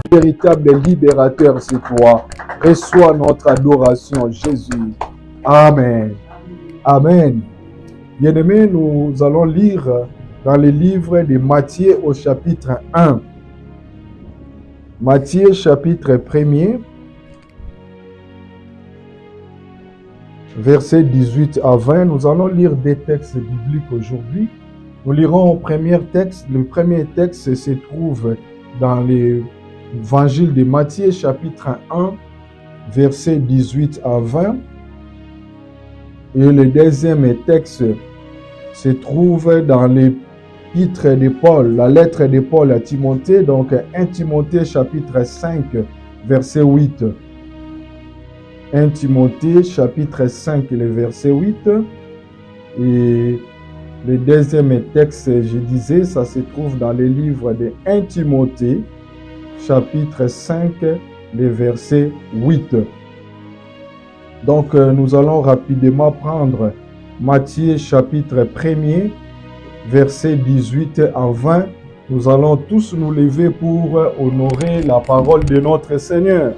Véritable libérateur, c'est toi. Reçois notre adoration, Jésus. Amen. Amen. Bien-aimés, nous allons lire dans le livre de Matthieu au chapitre 1. Matthieu chapitre 1er, versets 18 à 20. Nous allons lire des textes bibliques aujourd'hui. Nous lirons au premier texte. Le premier texte se trouve dans l'évangile de Matthieu chapitre 1, versets 18 à 20. Et le deuxième texte se trouve dans l'épître de Paul, la lettre de Paul à Timothée, donc 1 Timothée chapitre 5, verset 8. 1 Timothée chapitre 5, le verset 8. Et le deuxième texte, je disais, ça se trouve dans le livre de 1 Timothée chapitre 5, le verset 8. Donc, nous allons rapidement prendre Matthieu chapitre 1er, verset 18 à 20. Nous allons tous nous lever pour honorer la parole de notre Seigneur.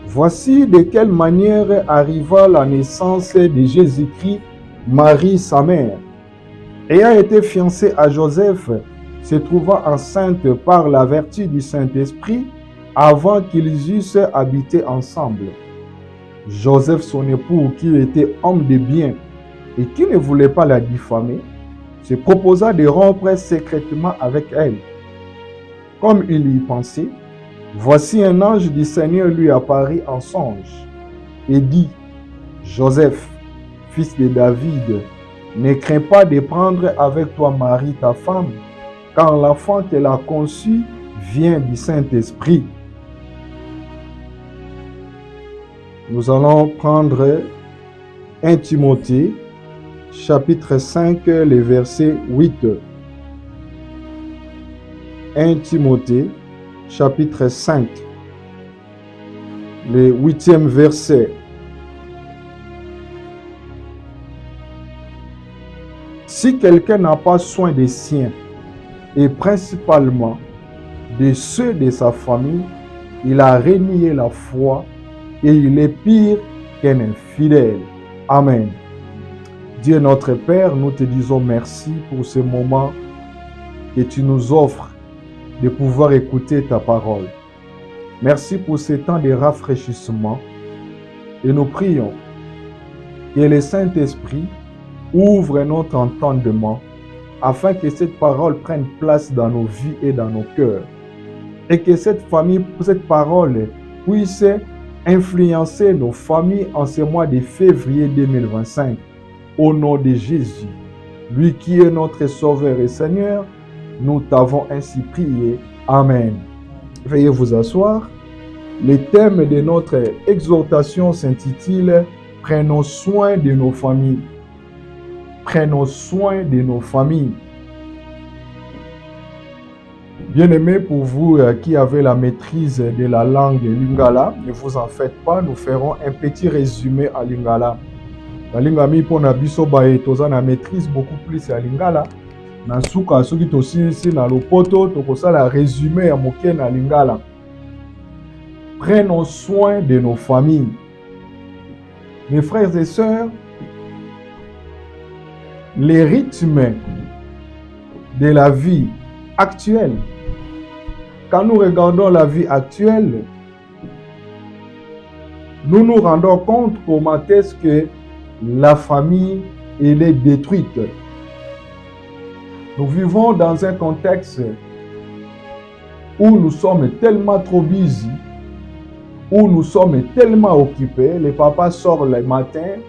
Voici de quelle manière arriva la naissance de Jésus-Christ, Marie sa mère. Ayant été fiancée à Joseph, se trouvant enceinte par la vertu du Saint-Esprit, avant qu'ils eussent habité ensemble. Joseph, son époux, qui était homme de bien et qui ne voulait pas la diffamer, se proposa de rompre secrètement avec elle. Comme il y pensait, voici un ange du Seigneur lui apparut en songe et dit: Joseph, fils de David, ne crains pas de prendre avec toi Marie ta femme, car l'enfant qu'elle a conçu vient du Saint-Esprit. Nous allons prendre 1 Timothée, chapitre 5, le verset 8. 1 Timothée, chapitre 5, le 8e verset. Si quelqu'un n'a pas soin des siens, et principalement de ceux de sa famille, il a renié la foi et il est pire qu'un infidèle. Amen. Dieu notre Père, nous te disons merci pour ce moment que tu nous offres de pouvoir écouter ta parole. Merci pour ce temps de rafraîchissement et nous prions que le Saint-Esprit ouvre notre entendement afin que cette parole prenne place dans nos vies et dans nos cœurs et que cette parole puisse influencer nos familles en ce mois de février 2025. Au nom de Jésus, lui qui est notre Sauveur et Seigneur, nous t'avons ainsi prié. Amen. Veuillez vous asseoir. Le thème de notre exhortation s'intitule « Prenons soin de nos familles ». Prenons soin de nos familles. Bien-aimés, pour vous qui avez la maîtrise de la langue lingala, ne vous en faites pas, nous ferons un petit résumé à lingala. La lingami pour nabiso bae toza na maîtrise beaucoup plus à lingala. Na suka soki tosilisi na lopoto tokosala résumé ya moke na lingala. Prenons soin de nos familles. Mes frères et sœurs, les rythmes de la vie actuelle, quand nous regardons la vie actuelle, nous nous rendons compte comment est-ce que la famille elle est détruite. Nous vivons dans un contexte où nous sommes tellement trop busy, où nous sommes tellement occupés. Le papa sort le matin,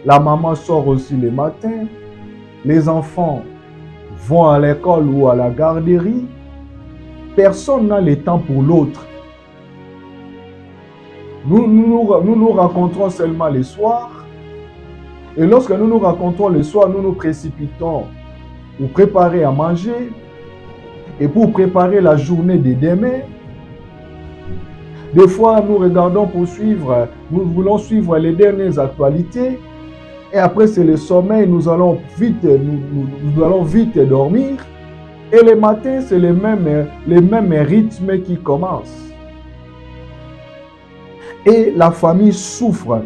la maman sort aussi le matin, les enfants vont à l'école ou à la garderie. Personne n'a le temps pour l'autre. Nous nous rencontrons seulement le soir. Et lorsque nous nous rencontrons le soir, nous nous précipitons pour préparer à manger et pour préparer la journée de demain. Des fois, nous regardons pour suivre, nous voulons suivre les dernières actualités. Et après, c'est le sommeil, nous allons vite dormir. Et le matin, c'est les mêmes rythmes qui commencent. Et la famille souffre.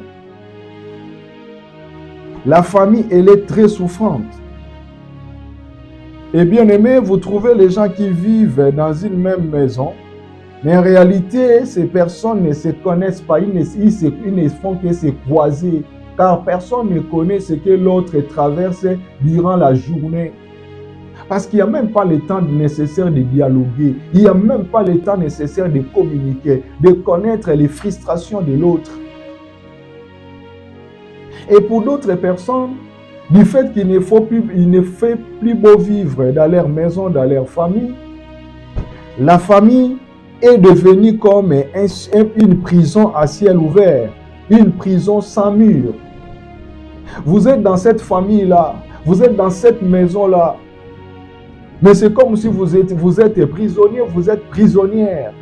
La famille, elle est très souffrante. Et bien aimé, vous trouvez les gens qui vivent dans une même maison, mais en réalité, ces personnes ne se connaissent pas, ils ne font que se croiser, car personne ne connaît ce que l'autre traverse durant la journée. Parce qu'il n'y a même pas le temps nécessaire de dialoguer, il n'y a même pas le temps nécessaire de communiquer, de connaître les frustrations de l'autre. Et pour d'autres personnes, du fait qu'il ne fait plus beau vivre dans leur maison, dans leur famille, la famille est devenue comme une prison à ciel ouvert, une prison sans mur. Vous êtes dans cette famille-là, vous êtes dans cette maison-là, mais c'est comme si vous êtes prisonnier, vous êtes prisonnière.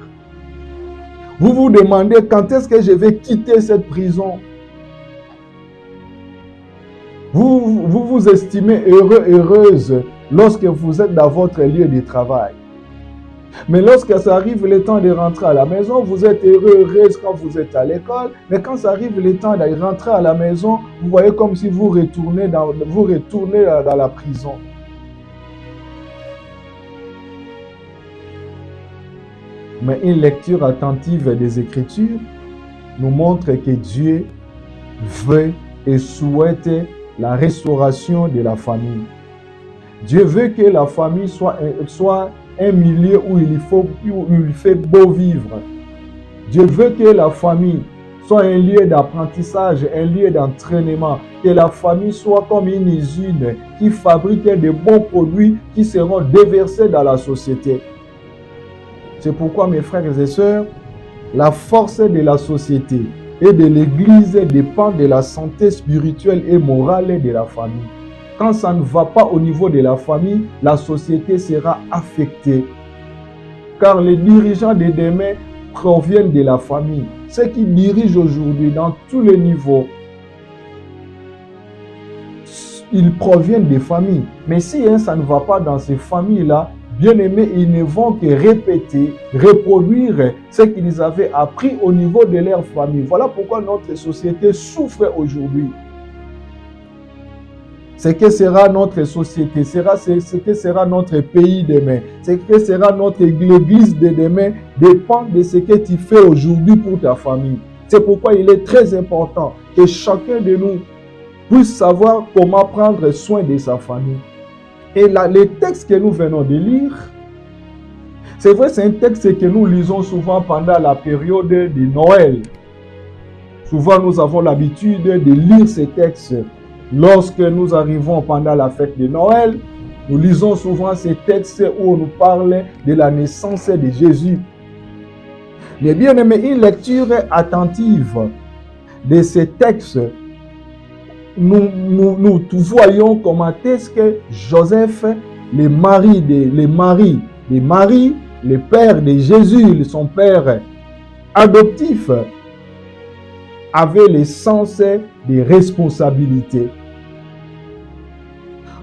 Vous vous demandez quand est-ce que je vais quitter cette prison. Vous estimez heureux, heureuse lorsque vous êtes dans votre lieu de travail. Mais lorsque ça arrive le temps de rentrer à la maison, vous êtes heureux, heureuse quand vous êtes à l'école. Mais quand ça arrive le temps de rentrer à la maison, vous voyez comme si vous retournez dans la prison. Mais une lecture attentive des Écritures nous montre que Dieu veut et souhaite la restauration de la famille. Dieu veut que la famille soit un milieu où il fait beau vivre. Dieu veut que la famille soit un lieu d'apprentissage, un lieu d'entraînement, que la famille soit comme une usine qui fabrique de bons produits qui seront déversés dans la société. C'est pourquoi, mes frères et sœurs, la force de la société et de l'Église dépend de la santé spirituelle et morale de la famille. Quand ça ne va pas au niveau de la famille, la société sera affectée. Car les dirigeants de demain proviennent de la famille. Ceux qui dirigent aujourd'hui dans tous les niveaux, ils proviennent des familles. Mais si ça ne va pas dans ces familles-là, bien aimés, ils ne vont que répéter, reproduire ce qu'ils avaient appris au niveau de leur famille. Voilà pourquoi notre société souffre aujourd'hui. Ce que sera notre société, ce que sera notre pays demain, ce que sera notre église de demain, dépend de ce que tu fais aujourd'hui pour ta famille. C'est pourquoi il est très important que chacun de nous puisse savoir comment prendre soin de sa famille. Et là, les textes que nous venons de lire, c'est vrai, c'est un texte que nous lisons souvent pendant la période de Noël. Souvent, nous avons l'habitude de lire ces textes. Lorsque nous arrivons pendant la fête de Noël, nous lisons souvent ces textes où on nous parle de la naissance de Jésus. Mais bien aimé, une lecture attentive de ces textes, nous voyons comment est-ce que Joseph, le père de Jésus, son père adoptif, avait le sens des responsabilités.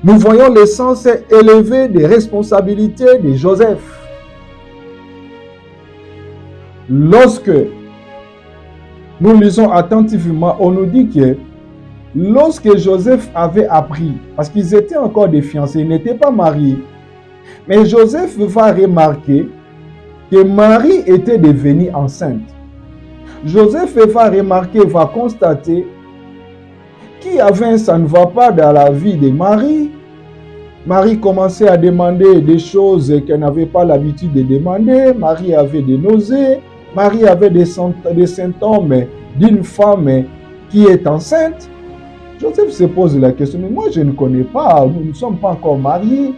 Nous voyons le sens élevé des responsabilités de Joseph. Lorsque nous lisons attentivement, on nous dit que lorsque Joseph avait appris, parce qu'ils étaient encore des fiancés, ils n'étaient pas mariés, mais Joseph va remarquer que Marie était devenue enceinte. Joseph va constater qu'il y avait ça ne va pas dans la vie de Marie. Marie commençait à demander des choses qu'elle n'avait pas l'habitude de demander. Marie avait des nausées. Marie avait des symptômes d'une femme qui est enceinte. Joseph se pose la question, mais moi je ne connais pas, nous ne sommes pas encore mariés.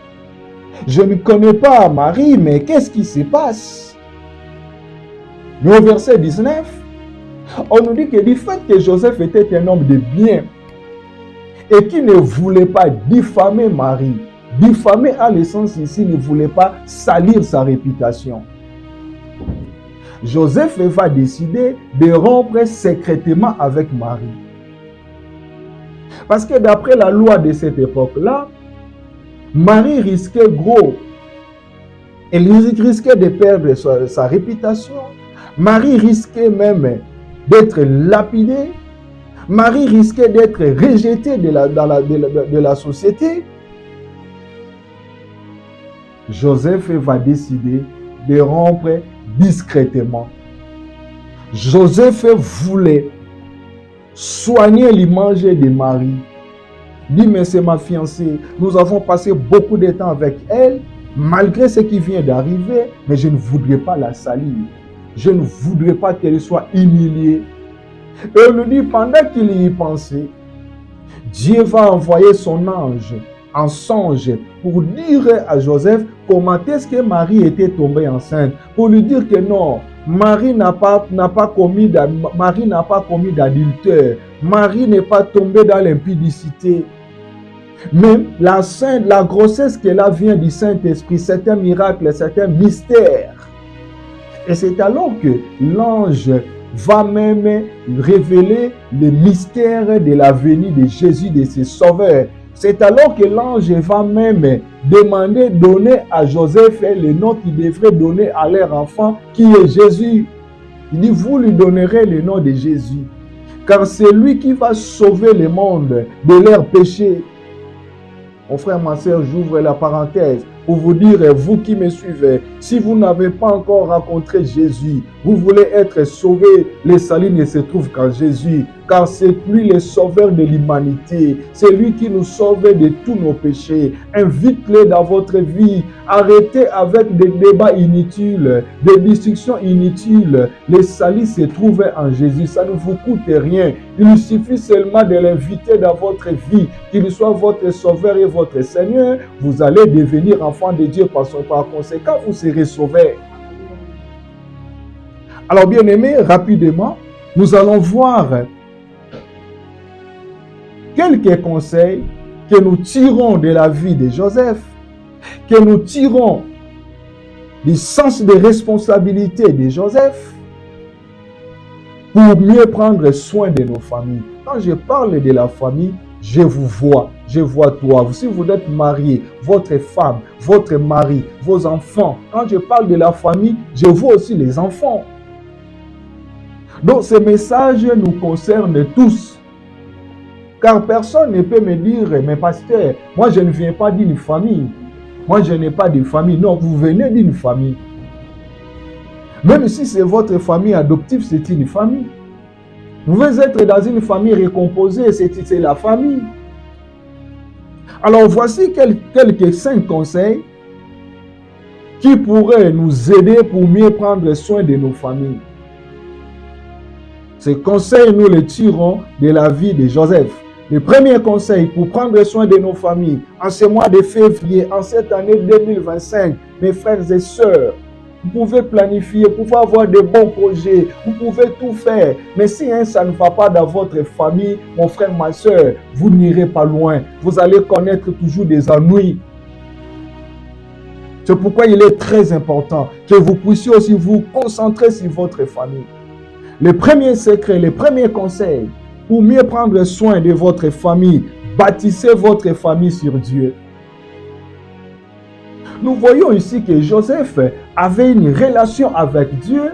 Je ne connais pas Marie, mais qu'est-ce qui se passe? Mais au verset 19, on nous dit que du fait que Joseph était un homme de bien et qu'il ne voulait pas diffamer Marie, Diffamer à l'essence ici ne voulait pas salir sa réputation. Joseph va décider de rompre secrètement avec Marie. Parce que d'après la loi de cette époque-là, Marie risquait gros. Elle risquait de perdre sa réputation. Marie risquait même d'être lapidée. Marie risquait d'être rejetée de la société. Joseph va décider de rompre discrètement. Joseph voulait soigner l'image de Marie. Il dit, mais c'est ma fiancée. Nous avons passé beaucoup de temps avec elle, malgré ce qui vient d'arriver, mais je ne voudrais pas la salir. Je ne voudrais pas qu'elle soit humiliée. Et on nous dit, pendant qu'il y pensait, Dieu va envoyer son ange en songe pour dire à Joseph comment est-ce que Marie était tombée enceinte. Pour lui dire que non, Marie n'a pas commis d'adultère. Marie n'est pas tombée dans l'impudicité. Mais la grossesse qu'elle a vient du Saint-Esprit, c'est un miracle, c'est un mystère. Et c'est alors que l'ange va même révéler le mystère de la venue de Jésus, de ses sauveurs. C'est alors que l'ange va même donner à Joseph le nom qu'il devrait donner à leur enfant, qui est Jésus. Il dit, vous lui donnerez le nom de Jésus, car c'est lui qui va sauver le monde de leurs péchés. Mon frère, ma soeur, j'ouvre la parenthèse pour vous dire, vous qui me suivez, si vous n'avez pas encore rencontré Jésus, vous voulez être sauvé, le salut ne se trouve qu'en Jésus, car c'est lui le sauveur de l'humanité, c'est lui qui nous sauve de tous nos péchés. Invite-le dans votre vie, arrêtez avec des débats inutiles, des discussions inutiles. Le salut se trouve en Jésus, ça ne vous coûte rien. Il suffit seulement de l'inviter dans votre vie, qu'il soit votre sauveur et votre Seigneur, vous allez devenir enfant de Dieu, par conséquent, vous serez sauvés. Alors, bien aimés, rapidement, nous allons voir quelques conseils que nous tirons de la vie de Joseph, que nous tirons du sens de responsabilité de Joseph pour mieux prendre soin de nos familles. Quand je parle de la famille, je vous vois, je vois toi. Si vous êtes marié, votre femme, votre mari, vos enfants. Quand je parle de la famille, je vois aussi les enfants. Donc, ce message nous concerne tous. Car personne ne peut me dire, mais pasteur, moi je ne viens pas d'une famille. Moi je n'ai pas de famille. Non, vous venez d'une famille. Même si c'est votre famille adoptive, c'est une famille. Vous pouvez être dans une famille recomposée, c'est la famille. Alors voici quelques 5 conseils qui pourraient nous aider pour mieux prendre soin de nos familles. Ces conseils, nous les tirons de la vie de Joseph. Le premier conseil pour prendre soin de nos familles, en ce mois de février, en cette année 2025, mes frères et sœurs, vous pouvez planifier, vous pouvez avoir de bons projets, vous pouvez tout faire. Mais si ça ne va pas dans votre famille, mon frère, ma soeur, vous n'irez pas loin. Vous allez connaître toujours des ennuis. C'est pourquoi il est très important que vous puissiez aussi vous concentrer sur votre famille. Le premier secret, le premier conseil, pour mieux prendre soin de votre famille, bâtissez votre famille sur Dieu. Nous voyons ici que Joseph avait une relation avec Dieu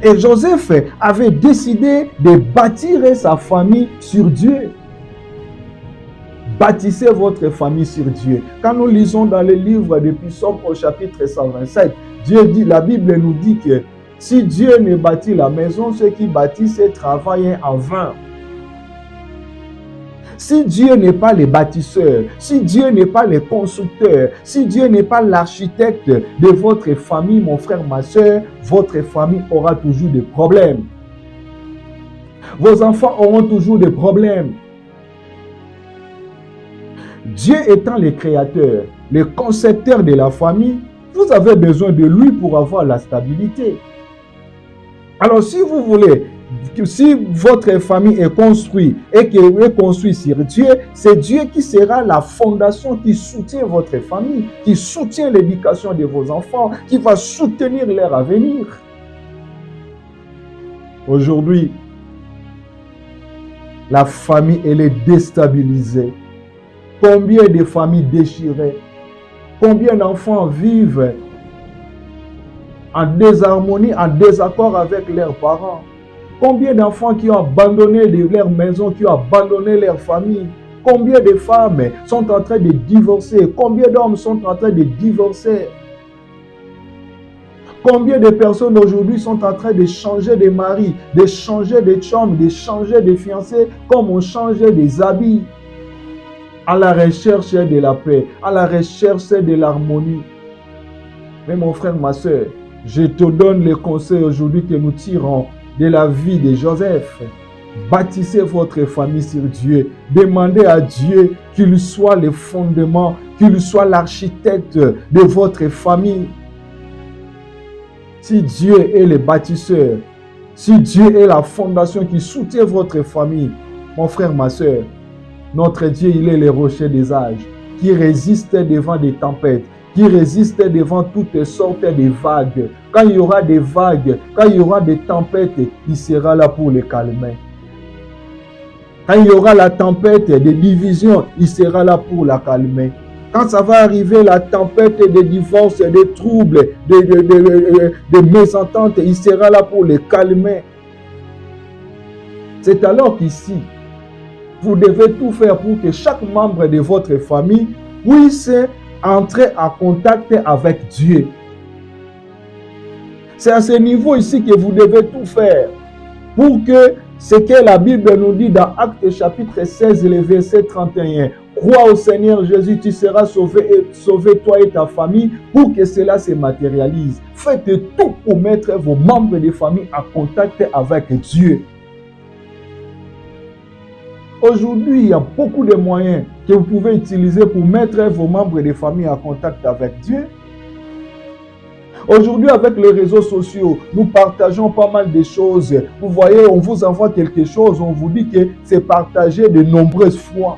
et Joseph avait décidé de bâtir sa famille sur Dieu. Bâtissez votre famille sur Dieu. Quand nous lisons dans le livre de Psaume au chapitre 127, Dieu dit, la Bible nous dit que si Dieu ne bâtit la maison, ceux qui bâtissent travaillent en vain. Si Dieu n'est pas le bâtisseur, si Dieu n'est pas le constructeur, si Dieu n'est pas l'architecte de votre famille, mon frère, ma soeur, votre famille aura toujours des problèmes. Vos enfants auront toujours des problèmes. Dieu étant le créateur, le concepteur de la famille, vous avez besoin de lui pour avoir la stabilité. Alors si vous voulez Si votre famille est construite et qu'elle est construite sur Dieu, c'est Dieu qui sera la fondation qui soutient votre famille, qui soutient l'éducation de vos enfants, qui va soutenir leur avenir. Aujourd'hui, la famille, elle est déstabilisée. Combien de familles déchirées? Combien d'enfants vivent en désharmonie, en désaccord avec leurs parents? Combien d'enfants qui ont abandonné leur maison, qui ont abandonné leur famille? Combien de femmes sont en train de divorcer? Combien d'hommes sont en train de divorcer? Combien de personnes aujourd'hui sont en train de changer de mari, de changer de chum, de changer de fiancé, comme on changeait des habits, à la recherche de la paix, à la recherche de l'harmonie? Mais mon frère, ma soeur, je te donne le conseil aujourd'hui que nous tirons de la vie de Joseph. Bâtissez votre famille sur Dieu. Demandez à Dieu qu'il soit le fondement, qu'il soit l'architecte de votre famille. Si Dieu est le bâtisseur, si Dieu est la fondation qui soutient votre famille, mon frère, ma soeur, notre Dieu, il est le rocher des âges, qui résiste devant des tempêtes, qui résiste devant toutes sortes de vagues. Quand il y aura des vagues, quand il y aura des tempêtes, il sera là pour les calmer. Quand il y aura la tempête des divisions, il sera là pour la calmer. Quand ça va arriver, la tempête des divorces, des troubles, des mésententes, il sera là pour les calmer. C'est alors qu'ici, vous devez tout faire pour que chaque membre de votre famille puisse entrer en contact avec Dieu. C'est à ce niveau ici que vous devez tout faire pour que ce que la Bible nous dit dans Actes chapitre 16, le verset 31, crois au Seigneur Jésus, tu seras sauvé, toi et ta famille, pour que cela se matérialise. Faites tout pour mettre vos membres de famille en contact avec Dieu. Aujourd'hui, il y a beaucoup de moyens que vous pouvez utiliser pour mettre vos membres de famille en contact avec Dieu. Aujourd'hui, avec les réseaux sociaux, nous partageons pas mal de choses. Vous voyez, on vous envoie quelque chose, on vous dit que c'est partagé de nombreuses fois.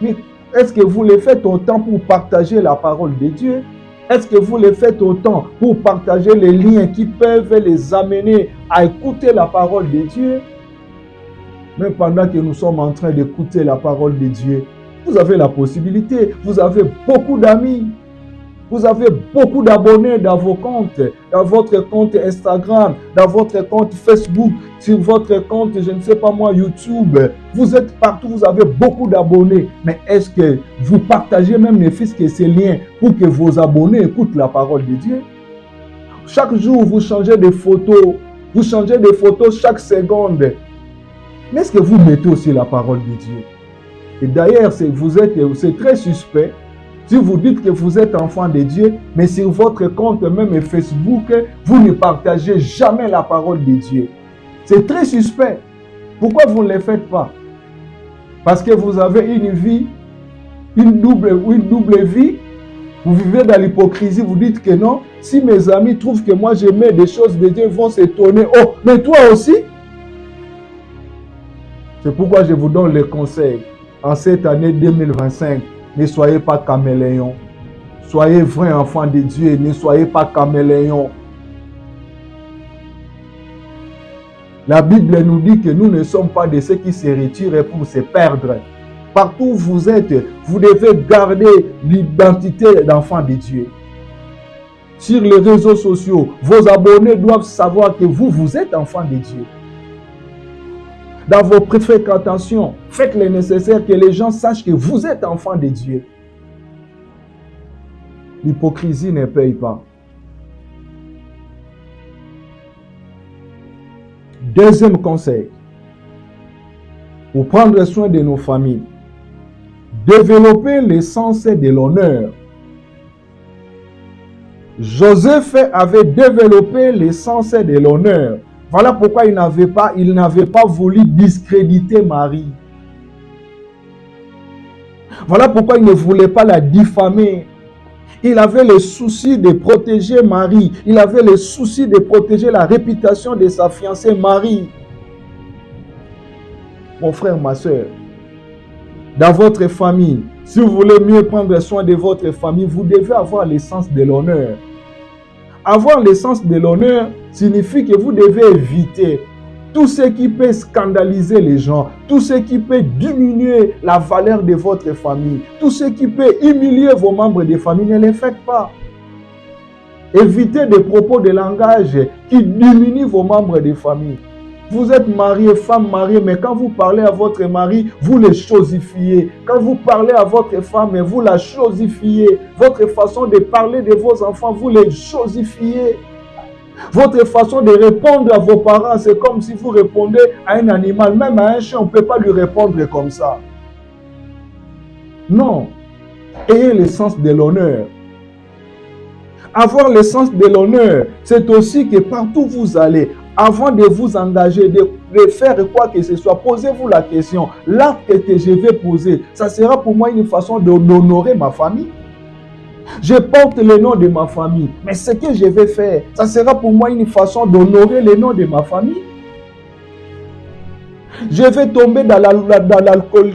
Mais est-ce que vous le faites autant pour partager la parole de Dieu? Est-ce que vous le faites autant pour partager les liens qui peuvent les amener à écouter la parole de Dieu? Mais pendant que nous sommes en train d'écouter la parole de Dieu, vous avez la possibilité, vous avez beaucoup d'amis, vous avez beaucoup d'abonnés dans vos comptes, dans votre compte Instagram, dans votre compte Facebook, sur votre compte, je ne sais pas moi, YouTube. Vous êtes partout, vous avez beaucoup d'abonnés. Mais est-ce que vous partagez même ne fût-ce que ces liens pour que vos abonnés écoutent la parole de Dieu? Chaque jour, vous changez de photos, chaque seconde. Mais est-ce que vous mettez aussi la parole de Dieu? Et d'ailleurs, c'est très suspect si vous dites que vous êtes enfant de Dieu, mais sur votre compte même Facebook, vous ne partagez jamais la parole de Dieu. C'est très suspect. Pourquoi vous ne le faites pas? Parce que vous avez une vie, une double vie. Vous vivez dans l'hypocrisie, vous dites que non. Si mes amis trouvent que moi je mets des choses de Dieu, ils vont s'étonner. Oh, mais toi aussi? C'est pourquoi je vous donne le conseil. En cette année 2025, ne soyez pas caméléons. Soyez vrais enfants de Dieu. Ne soyez pas caméléons. La Bible nous dit que nous ne sommes pas de ceux qui se retirent pour se perdre. Partout où vous êtes, vous devez garder l'identité d'enfant de Dieu. Sur les réseaux sociaux, vos abonnés doivent savoir que vous êtes enfant de Dieu. Dans vos fréquentations, faites le nécessaire que les gens sachent que vous êtes enfant de Dieu. L'hypocrisie ne paye pas. Deuxième conseil, pour prendre soin de nos familles, développer le sens de l'honneur. Joseph avait développé le sens de l'honneur. Voilà pourquoi il n'avait pas voulu discréditer Marie. Voilà pourquoi il ne voulait pas la diffamer. Il avait le souci de protéger Marie. Il avait le souci de protéger la réputation de sa fiancée Marie. mon frère, ma soeur. Dans votre famille, si vous voulez mieux prendre soin de votre famille, vous devez avoir le sens de l'honneur. Avoir le sens de l'honneur signifie que vous devez éviter tout ce qui peut scandaliser les gens, tout ce qui peut diminuer la valeur de votre famille, tout ce qui peut humilier vos membres de famille, ne le faites pas. Évitez des propos de langage qui diminuent vos membres de famille. Vous êtes marié, femme mariée, mais quand vous parlez à votre mari, vous le chosifiez. Quand vous parlez à votre femme, vous la chosifiez. Votre façon de parler de vos enfants, vous les chosifiez. Votre façon de répondre à vos parents, c'est comme si vous répondez à un animal. Même à un chien, on ne peut pas lui répondre comme ça. Non. Ayez le sens de l'honneur. Avoir le sens de l'honneur, c'est aussi que partout où vous allez, avant de vous engager, de faire quoi que ce soit, posez-vous la question. L'acte que je vais poser, ça sera pour moi une façon d'honorer ma famille. Je porte le nom de ma famille, mais ce que je vais faire, ça sera pour moi une façon d'honorer le nom de ma famille. Je vais tomber dans l'alcool,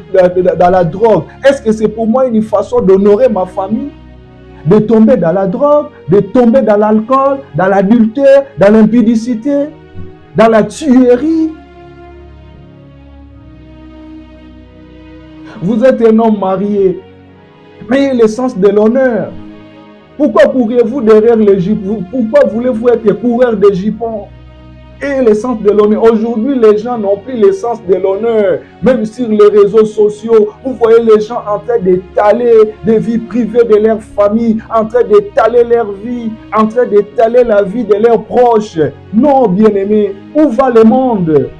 dans la drogue. Est-ce que c'est pour moi une façon d'honorer ma famille? De tomber dans la drogue, de tomber dans l'alcool, dans l'adultère, dans l'impudicité, dans la tuerie. Vous êtes un homme marié, mais ayez le sens de l'honneur. Pourquoi courriez-vous derrière les jupons? Pourquoi voulez-vous être coureur de jupons? Et le sens de l'honneur. Aujourd'hui, les gens n'ont plus le sens de l'honneur. Même sur les réseaux sociaux, vous voyez les gens en train d'étaler des vies privées de leur famille, en train d'étaler leur vie, en train d'étaler la vie de leurs proches. Non, bien-aimés, où va le monde?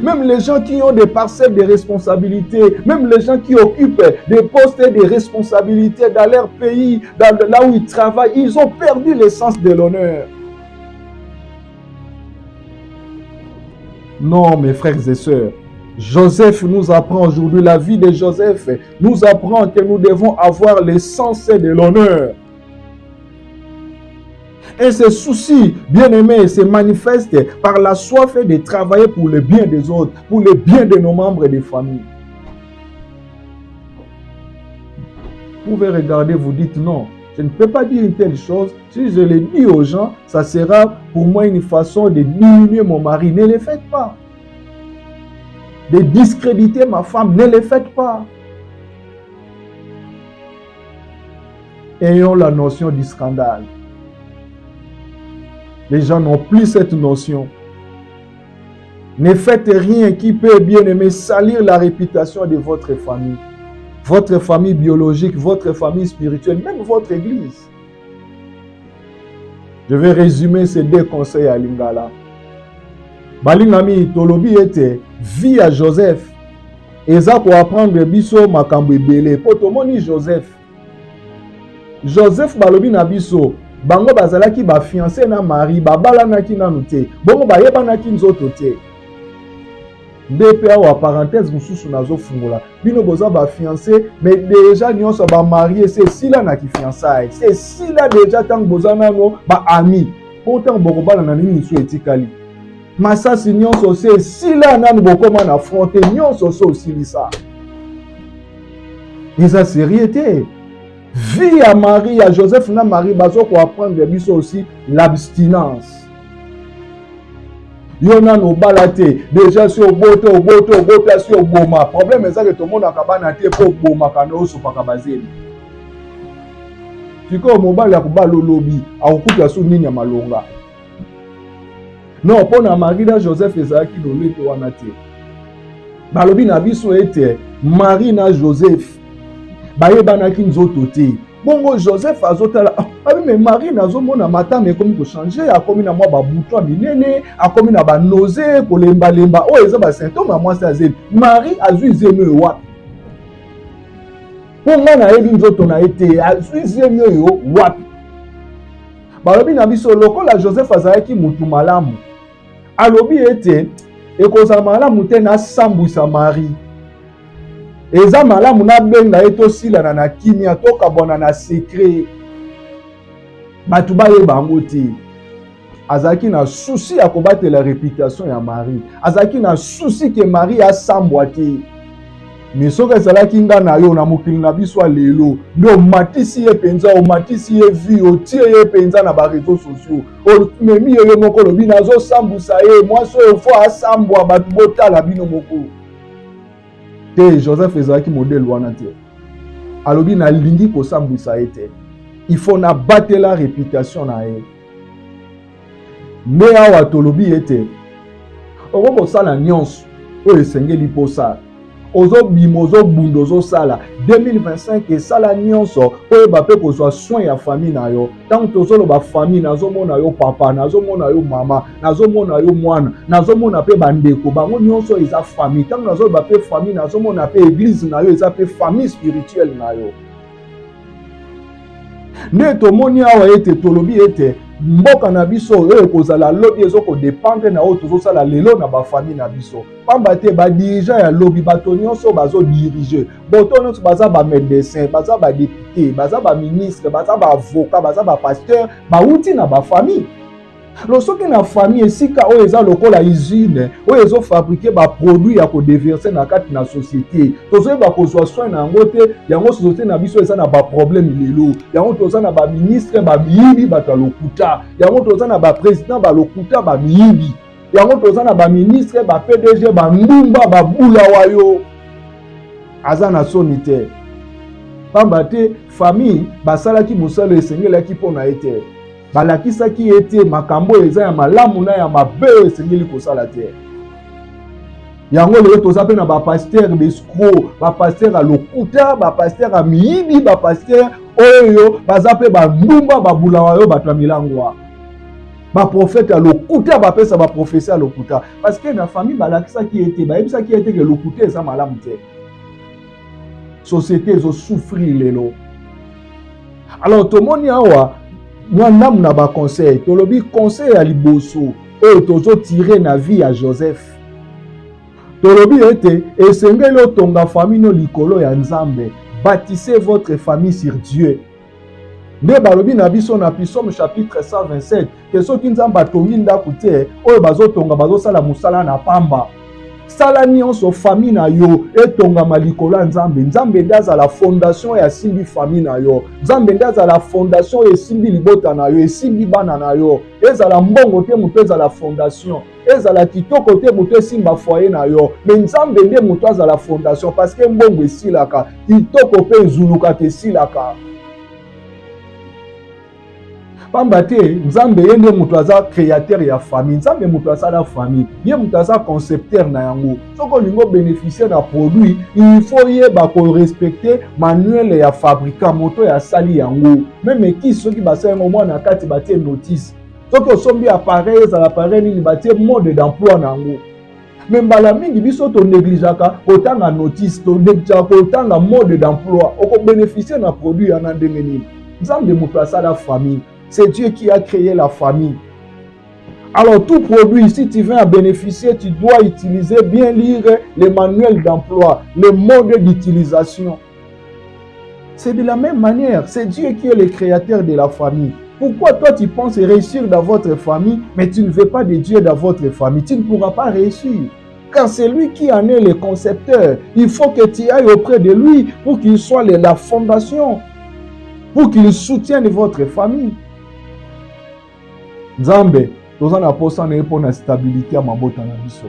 Même les gens qui ont des parcelles de responsabilité, même les gens qui occupent des postes de responsabilité dans leur pays, là où ils travaillent, ils ont perdu le sens de l'honneur. Non, mes frères et sœurs, Joseph nous apprend aujourd'hui, la vie de Joseph nous apprend que nous devons avoir le sens de l'honneur. Et ce souci, bien-aimé, se manifeste par la soif de travailler pour le bien des autres, pour le bien de nos membres de famille. Vous pouvez regarder, vous dites non, je ne peux pas dire une telle chose. Si je le dis aux gens, ça sera pour moi une façon de diminuer mon mari. Ne le faites pas. De discréditer ma femme, ne le faites pas. Ayons la notion du scandale. Les gens n'ont plus cette notion. Ne faites rien qui peut, bien aimer, salir la réputation de votre famille. Votre famille biologique, votre famille spirituelle, même votre église. Je vais résumer ces deux conseils à Lingala. Balingami Tolobi était vie à Joseph. Eza pour apprendre biso makambo ebele. Potomoni Joseph. Joseph balobi na biso. Bango bazalaki ba fiancé na Marie, babalanaki nanu te. Bongo bayebanaki nzoto te. Depuis à parenthèse mususu nazo fungola. Bino boza ba fiancé, mais déjà nyonso ba marié, c'est si là na ki fiançailles. C'est si là déjà tant boza nano ba ami. Pourtant boko bala na nini so etikali. Masasi nyonso c'est si là nanu bokoma na affronter nyonso so aussi lisa. Et ça sérieuté. Vie à Marie, à Joseph na Marie, bazo ko apprendre biso aussi l'abstinence. Yona no balate déjà sur boto sur boma. Problème est ça que tout le monde a kabana te pour boma kano so pa kabazeli. Tiko mobile ya kubalo lobi akukuta su nini ya malonga. Non, pona Marie na Joseph ezaki do lete wana te. Balobi na biso ete Marie na Joseph bayebanaki nzoto te. Bongo Joseph azotala mais Marie nazomona matame ekomi ko changer, akomi na mwa babuto minene, akomi na ba nausée kolemba lemba. O eza ba symptôme à moi ça zeli. Marie azui zeme wapi? Ponga na yebi nzoto na ete azui zeme yo wapi? Balobi na biso lokola Joseph azalaki mutu malamu. Alobi ete ekozala malamu te na sambwisa Marie. Eza malamu na benga eto sila na kimia toka bona na secret. Batu baye bango te. azalaki na souci ya kobatela réputation ya Marie, azalaki na souci ke Marie asambwa te. Mais soki ezalaki nga na yo na mokili na biso lelo nde omatisi ye mpenza, omatisi ye vie, otie ye mpenza na bareseau sociaux, omemi ye moko lobi nazosambusa ye mwasi oyo fo asambwa bato botala bino moko te. Joseph ezalaki modele wana te, alobi nalingi kosambwisa ye te, il faut nabatela réputation na ye. Nde awa tolobi ete okokosala nyonso oyo esengeli mposala, ozobima ozobunda ozosala 2025 esala nyonso oyeba mpe kozwa soin ya famille na yo. Ntango tozoloba famille, nazomona yo papa, nazomona yo mama, nazomona yo mwana, nazomona mpe bandeko, bango nyonso eza famille. Ntango nazoloba mpe famille, nazomona mpe église na yo eza mpe famille spirituelle na yo. Nde tomoni awa ete tolobi ete mboka na biso oyo ekozala lobi ezokodépendre na oyo tozosala lelo na bafamille na biso. Pamba te badirija ya lobi bato nyonso bazodirige, boto nyonso baza bamédecin, baza badepute, baza baministre, baza baavocat, baza bapasteur, bauti na bafamille. Losoki na famille esika oyo eza lokola usine oyo ezofabrike baproduit ya kodeverse na kati na société, tozoyeba kozwa soin na yango te. Yango société na biso eza na baproblème lelo, yango toza na baministre bamiyibi bato ya lokuta, yango toza na baprésident balokuta bamiyibi, yango toza na baministre bapdg bandumba babula wayo. Aza na soni te, pamba te famille basalaki mosala esengelaki mpona ye te, balakisaki ete makambo eza ya malamu na ya mabe oyo esengeli kosala te. Yango lelo toza mpe na bapaster bescro, bapaster ya lokuta, bapaster ya miyibi, bapaster oyo baza mpe bandumba babula wayo bato ya milangwa, baprofete ya lokuta bapesa baprofesi ya lokuta. Parce que na famille balakisaki ete bayebisaki ete ke lokuta eza malamu te. Société ezosouffrir lelo. Alors tomoni awa mwandamu na baconseil, tolobi conseil ya liboso oyo tozotire na vie ya Joseph. Tolobi ete esengeli otonga famille no likolo ya Nzambe, bâtissez votre famille sur Dieu. Nde balobi na biso na Psaume chapitre 127 ke soki Nzambe atongi ndako te oyo bazotonga bazosala mosala na pamba. Sala nyonso famille na yo etongama likolo ya Nzambe. Nzambe nde azala fondation ya simbi famille na yo, Nzambe nde azala fondation esimbi libota na yo, esimbi bana na yo. Ezala mbongo te moto ezala fondation, ezala kitoko te moto esimba foyer na yo, mais Nzambe nde moto azala fondation, parce que mbongo esilaka, kitoko pe ezuluka te esilaka. Pamba te Nzambe ye nde moto aza créateur ya famille, Nzambe moto asala famille, ye moto aza concepteur na yango. Soko olingo bénéficier na produit, il faut yeba ko respecter manuel ya fabricant moto ya sali yango. Même ki soki basala yango mwana kati batie notice, soki osombi appareil ezala appareil nini batie mode d'emploi na yango. Mais mbala mingi biso to négligeaka kotanga notice, to négligeaka kotanga mode d'emploi, oko bénéficier na produit ya ndenge nini. Nzambe moto asala famille. C'est Dieu qui a créé la famille. Alors tout produit, si tu viens à bénéficier, tu dois utiliser, bien lire les manuels d'emploi, les modes d'utilisation. C'est de la même manière, c'est Dieu qui est le créateur de la famille. Pourquoi toi tu penses réussir dans votre famille, mais tu ne veux pas de Dieu dans votre famille? Tu ne pourras pas réussir. Car c'est lui qui en est le concepteur. Il faut que tu ailles auprès de lui pour qu'il soit la fondation, pour qu'il soutienne votre famille. Nzambe toza na posa na epo na stabilité ya mabota na biso,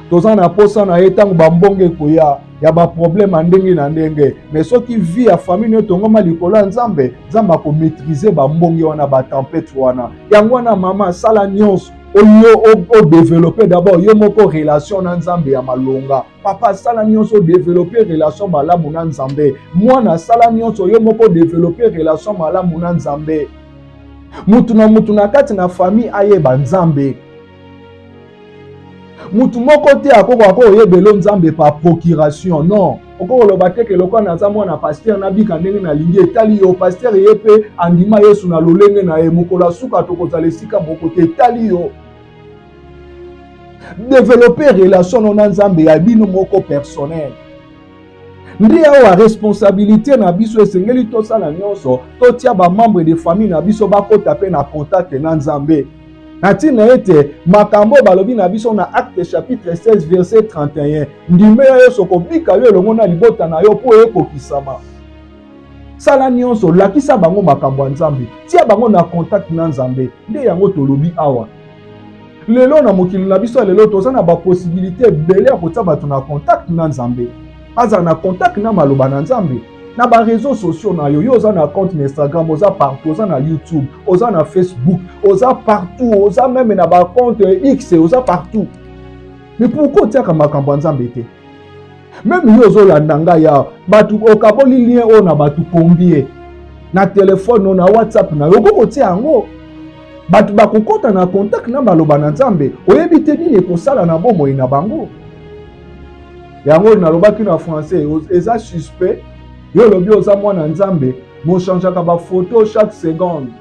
toza na posa na etango bambonge koya ya ba problème ndenge na ndenge, mais soki vie ya famille no tongoma likolo ya Nzambe, Nzambe ko maîtriser bambonge wana ba tempête wana. Yango wana mama sala nyonso o développer d'abord yo moko relation na Nzambe ya malonga. Papa sala nyonso développer relation malamu na Nzambe. Mwana sala nyonso yo moko développer relation malamu na Nzambe. Mutu na kati na famille ayeba Nzambe. Mutu moko te akoko oyebelo Nzambe par procuration, non. Okoko loba te ke lokwa na za mwana pasteur na bika ndenge na lingi etali yo pasteur yepe andima Yesu na lolenge na ye mokola suka tokozala esika moko te etali yo. Développer relation na Nzambe ya bino moko personnel. Ndi awa responsabilité na biso esengeli tosala nyonso totia ba membre de famille na biso bakota pe na contact na Nzambe. Natina ete makambo balobi na biso na Acte chapitre 16 verset 31. Ndime yo soko bika yo elongo na libota na yo po ekokisama. Sala nyonso lakisa bango makambo ya Nzambe. Tia bango na contact na Nzambe. Nde yango tolobi awa. Lelo na mokili na biso lelo toza na ba possibilité bele ya kotia bato na contact na Nzambe. Aza na contact na maloba na Nzambe. Na ba réseaux sociaux na yo oza na compte na Instagram, oza partout, oza na YouTube, oza na Facebook, oza partout, oza même na ba compte X, oza partout. Mais pourquoi tiaka makambo ya Nzambe te? Même yo ozolanda ngai ya batu okaboli lien oyo na batu combien na téléphone na WhatsApp na yo kokotia yango batu bakokota na contact na baloba na Nzambe oyebi te nini ekosala na bomoi na bango. Yango nalobaki na français eza suspect yo lobi oza mwana Nzambe mochangeaka ba photo chaque seconde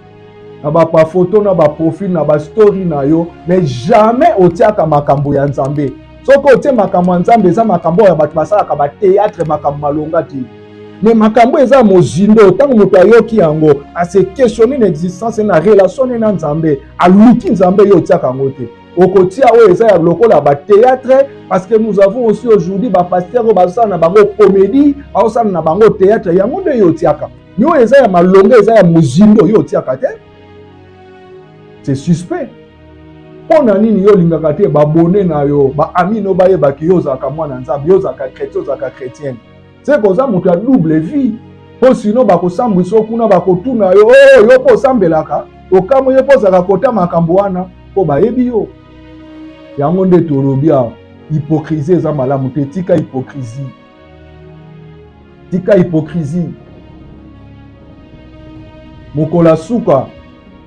na ba photo na ba profil na ba story na yo mais jamais otiaka makambo ya Nzambe. Soko otie makambo ya Nzambe eza makambo ya bato basalaka ba théâtre makambo malonga te. Mais makambo eza mozindo tango moto ayoki yango ase questionner l'existence na relation na Nzambe aluki Nzambe yo otiaka yango te. Okotia oyo eza ya lokola ba théâtre parce que nous avons aussi aujourd'hui ba pasteur oyo basala na bango comédie basala na bango théâtre yango nde yo otiaka. Yo eza ya malonga eza ya mozindo yo otiaka te. C'est suspect. Pona nini yo lingaka te babone na yo ba ami no bayebaki yo ozalaka mwana Nzambe yo ozalaka chrétien ozalaka chrétienne. C'est koza moto ya double vie. Po sino bakosambwisa kuna bakotuna yo yo po osambelaka okamo yo po ozalaka kota makambo wana po bayebi yo. Yango nde tolobi awa hypocrisie eza malamu te. Tika hypocrisie, tika hypocrisie. Mokola suka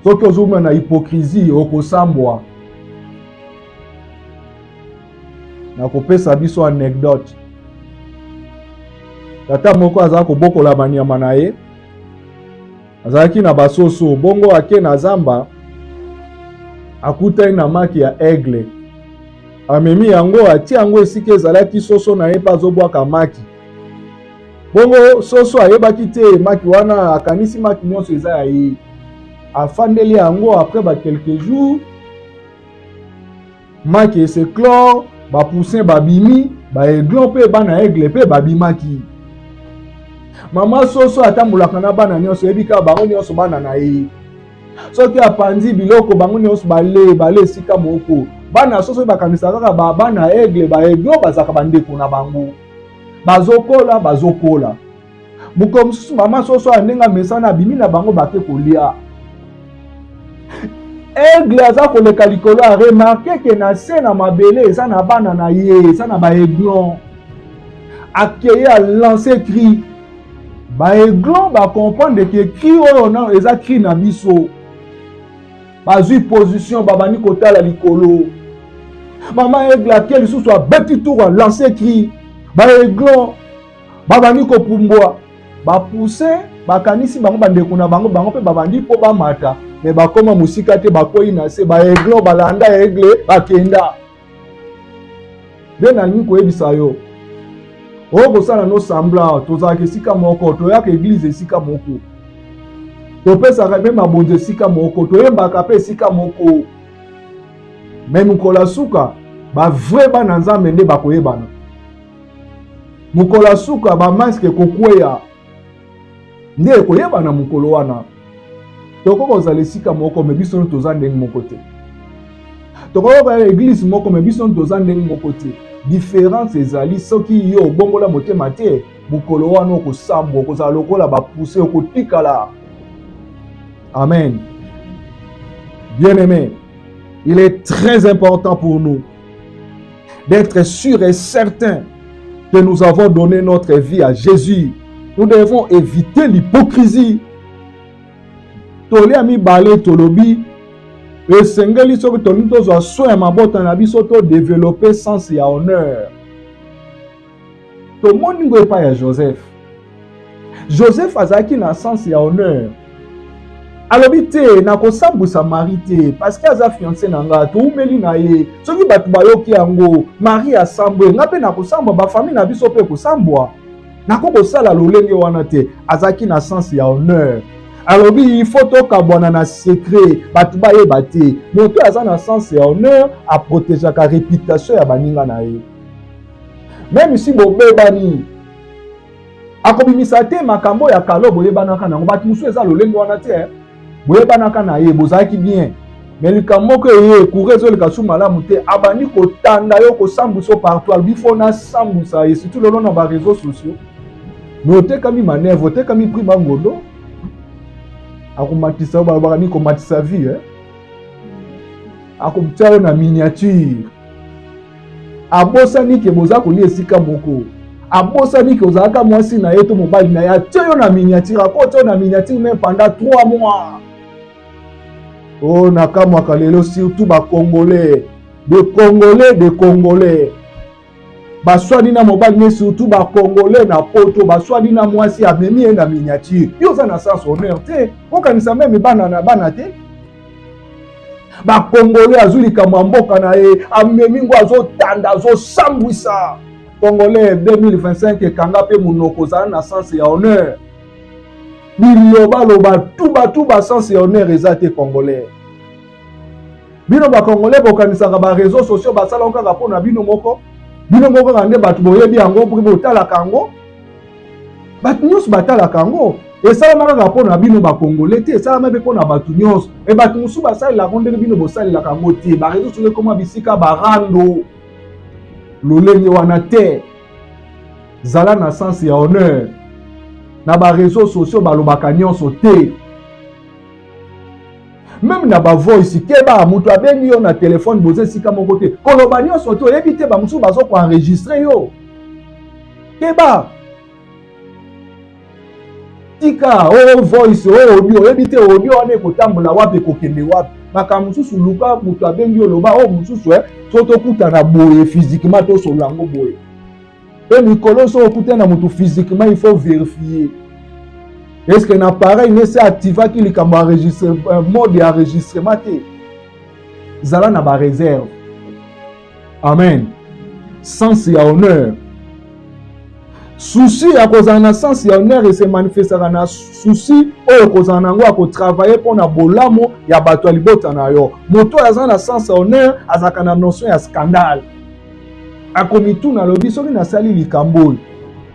soki ozomona na hypocrisie okosambwa. Nakopesa biso anecdote. Tata moko azala kobokola banyama na ye. Azalaki na basoso bongo ake na zamba. Akutani na maki ya aigle. Amemi yango atia yango esika ezalaki soso na ye pa azobwaka maki. Bongo soso ayebaki te maki wana akanisi maki nyonso eza ya ye. Afandeli yango après ba quelques jours. Maki eseklore. Ba poussin babimi ba aiglon pe bana aigle pe babimaki. Mama soso atambulaka na bana nyonso ebika bango nyonso bana na ye. Soki apandi biloko bango nyonso bale esika moko. Bana soso bakanisa kaka bana aigle ba aiglon bazaka bandeko na bango. Bazokola. Mukomsusu mama soso andenga mesana abimi na bango bake kolia. Aigle aza koleka likolo a remarqué que na se na mabele eza na bana na ye eza na ba aiglon. Akeye a lancé cri. Ba aiglon ba comprendre que cri oyo na eza cri na biso. Bazui position babani kotala likolo. Mama aigle akeli susu abeti tour a lancé cri. Ba aiglon babani kopumbwa. Ba poussin bakanisi bango bandeko na bango pe babandi po bamata. Mais bakoma musika te bakoyi na se ba aiglon balanda aigle bakenda. Bena niko ebisa yo. Okosala no sambla tozalaka esika moko toyaka église esika moko. Topesaka mpe mabonzo esika moko toyembaka mpe esika moko. Mais mokola suka ba vrai bana Nzambe nde bakoyebana. Mokola suka ba masque kokweya nde ekoyebana mokolo wana. Toko kozala esika moko me biso toza ndenge moko te. Toko kozala église moko me biso toza ndenge moko te. Différence ezali soki yo bongola motema te mokolo wana okosambwa kozala lokola bapousse okotikala. Amen. Bien-aimés, il est très important pour nous d'être sûrs et certains que nous avons donné notre vie à Jésus. Nous devons éviter l'hypocrisie. Toli ami balé tolobi esengeli soki toli tozwa soin mabota na biso to développer sens ya honneur. Tomoni ngo epai ya Joseph. Joseph azalaki na sens ya honneur. Alobi te na kosambwisa Marie te parce que aza fiancé na nga toumeli na ye. Soki bato bayoki yango Marie asambwe nga pe na kosambwa ba famille na biso pe kosambwa. Na ko kosala lolenge wana te azalaki na sens ya honneur. Alors il faut tokabwana na secret batu bayeba te moto aza na sens ya honneur aprotéger ka réputation ya baninga na ye. Même si bobebani akobimisa te makambo ya kalo boyebanaka nango batu mosusu eza lolenge wana te boyebanaka na ye bozalaki bien mais likambo moko eye courant ezoleka su malamu te abandi kotanda yo kosambusa partout alobi fo nasambusa ye surtout lelo na bareseau sociaux me otekami manevre otekami prix bangondo akomatisa yo balobaka nini komatisa vie akotia yo na miniature abosani ke boza kolia esika moko abosani ke ozalaka mwasi na ye to mobali na ye atie yo na miniature akotia yo na miniature même pendant 3 mois. Oh nakamwaka lelo surtout bacongolais de congolais baswadi na mobali mais surtout bacongolais na poto baswadi na mwasi amemi ye na miniature yo oza na sens honneur te okanisa meme bana na bana te bacongolais azwi likambo ya mboka na ye amemi ngo azotanda azosambwisa congolais 2025 ekanga mpe monoko ozala na sens ya honneur bilobaloba tu basens ya honneur eza te congolais bino bacongolais bokanisaka bareseau sociaux basalaka kaka mpo na bino moko kaka nde bato boyebi yango mpo botalaka yango bato nyonso batalaka yango esalama kaka mpo na bino bacongolais te esalama mpe mpo na bato nyonso e bato mosusu basalelaka ndenge bino bosalelaka yango te bareseau sociaux ekoma bisika barando lolenge wana te zala na sens ya honneur na bareseau sociaux balobaka nyonso te même na bavoice keba moto abengi yo na telefone boza esika moko te koloba nyonso te oyebi te bamosusu bazokoenregistre yo keba tika o voice o audio oyebi te audio wana ekotambola wapi ekokende wapi makambo mosusu luka moto abengi yo loba o mosusu so tokutana boye physiquement tosolola yango boye mpe mikolo so okutana na moto physiquement il faut vérifier est-ce que l'appareil n'est pas activé qui est mode d'enregistrement zala na ba réserve. Amen. Sens et honneur. Souci à cause d'un sens et honneur et se manifestera na souci ou cause un ango à travailler pour na bolamo ya bato libota na yo. Moto azan na sens et honneur azaka na notion ya scandale. Akomitu na lobi soki na sali likambo.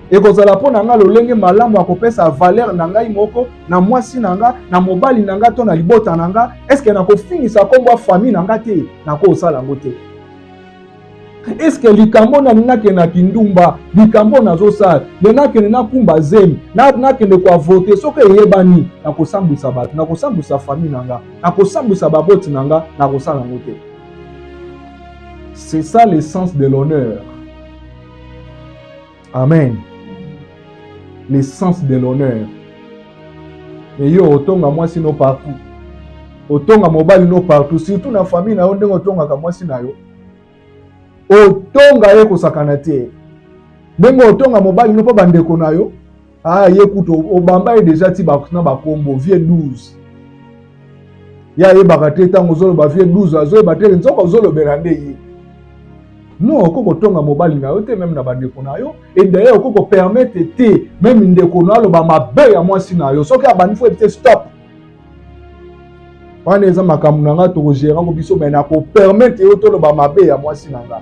Et que la peau nanga lolenge malamu akopesa valeur nanga imoko na mwasi nanga na mobali nanga to na libota nanga est-ce que nako finisa kombo famille nanga te nako osala ngote est-ce que likambo na ninga ke na kindumba likambo nazo sala lena ke na kumba zem na ke ne kwa voter soke yebani nako sambisa bato nako sambisa famille nanga nako sambisa baboti nanga nako sala ngote. C'est ça l'essence de l'honneur. Amen. L'essence de l'honneur. Et yo otonga mwasi no partout. Otonga mobali no partout. Surtout na famille na yo ndenge otonga ka mwasi na yo. Otonga ye kosakana te. Ndenge otonga mobali no pa bandeko na yo. Ah ye kuto obamba ye déjà ti ba na ba kombo vie 12. Ya ye bakate tango zolo ba vie 12 azo ba te nzoko zolo berande ye. Non, okoko tonga mobali na yo te même na bandeko na yo et d'ailleurs okoko permettre te même ndeko na lo ba mabe ya mwasi na yo soki abandi fo te stop wana eza makambo nanga to gérer ngo biso mais na ko permettre yo to lo ba mabe ya mwasi nanga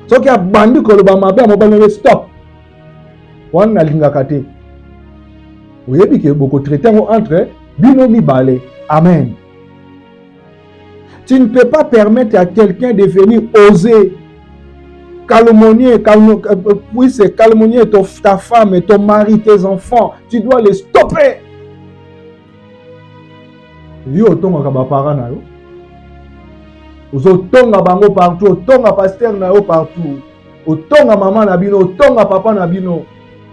soki abandi ko lo ba mabe ya mobali na stop wana lingaka te oyebi ke boko traiter ngo entre bino mibale. Amen. Tu ne peux pas permettre à quelqu'un de venir oser calomnier ta femme, ton mari, tes enfants. Tu dois les stopper. Yo tonga ka ba parents na yo. Ozo tonga bango partout, tonga pasteur na yo partout. Otonga maman na bino, tonga papa na bino.